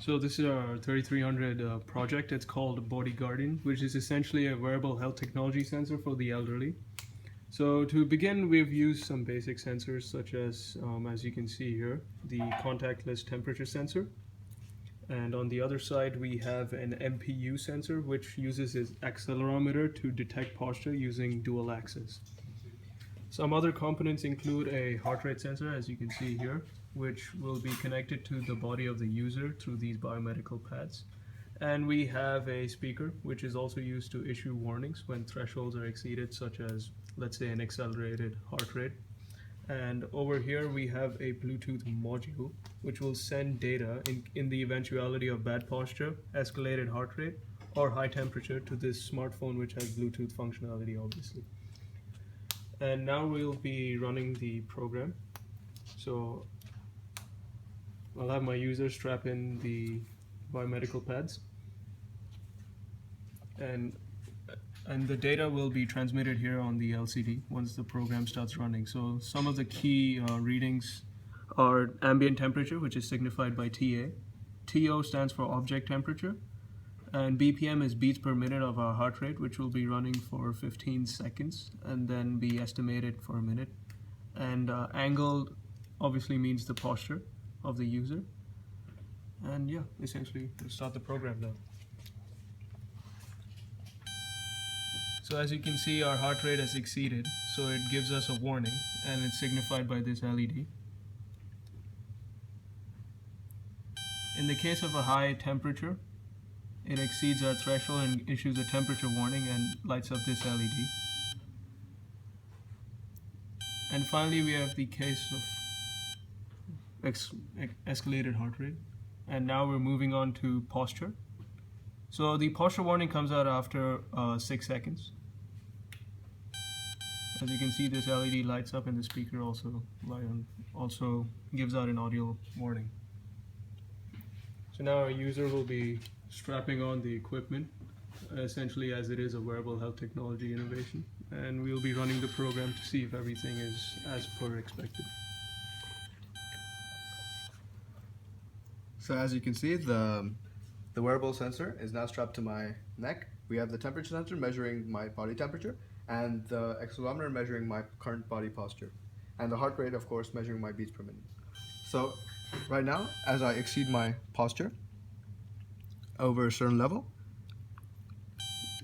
So this is our 3300 project. It's called BodyGuardian, which is essentially a wearable health technology sensor for the elderly. So to begin, we've used some basic sensors such as you can see here, the contactless temperature sensor. And on the other side, we have an MPU sensor, which uses its accelerometer to detect posture using dual axis. Some other components include a heart rate sensor, as you can see here, which will be connected to the body of the user through these biomedical pads. And we have a speaker, which is also used to issue warnings when thresholds are exceeded, such as, let's say, an accelerated heart rate. And over here, we have a Bluetooth module, which will send data in the eventuality of bad posture, escalated heart rate, or high temperature to this smartphone, which has Bluetooth functionality, obviously. And now we'll be running the program. So I'll have my user strap in the biomedical pads, and the data will be transmitted here on the LCD once the program starts running. So some of the key readings are ambient temperature, which is signified by TA. TO stands for object temperature, and BPM is beats per minute of our heart rate, which will be running for 15 seconds and then be estimated for a minute. And angle obviously means the posture of the user. And yeah, essentially we'll start the program now. So as you can see, our heart rate has exceeded, so it gives us a warning, and it's signified by this LED. In the case of a high temperature, it exceeds our threshold and issues a temperature warning and lights up this LED. And finally, we have the case of escalated heart rate. And now we're moving on to posture. So the posture warning comes out after 6 seconds. As you can see, this LED lights up and the speaker also gives out an audio warning. So now our user will be strapping on the equipment, essentially as it is a wearable health technology innovation. And we'll be running the program to see if everything is as per expected. So as you can see, the wearable sensor is now strapped to my neck. We have the temperature sensor measuring my body temperature, and the accelerometer measuring my current body posture, and the heart rate, of course, measuring my beats per minute. So right now, as I exceed my posture over a certain level,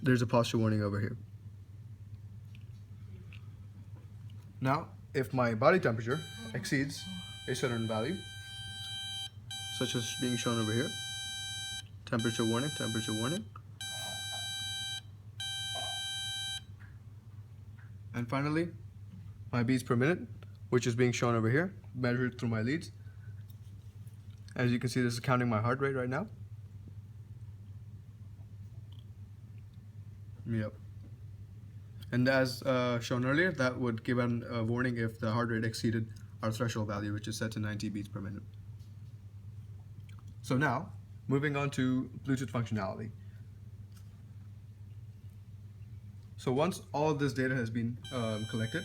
there's a posture warning over here. Now, if my body temperature exceeds a certain value, such as being shown over here, temperature warning, temperature warning. And finally, my beats per minute, which is being shown over here, measured through my leads. As you can see, this is counting my heart rate right now. Yep. And as shown earlier, that would give a warning if the heart rate exceeded our threshold value, which is set to 90 beats per minute. So now, moving on to Bluetooth functionality. So once all of this data has been collected,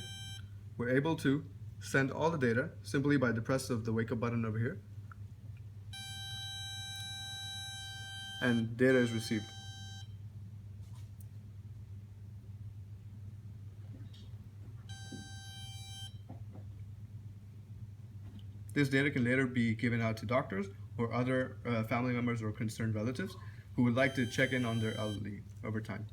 we're able to send all the data simply by the press of the wake up button over here, and data is received. This data can later be given out to doctors or other family members or concerned relatives who would like to check in on their elderly over time.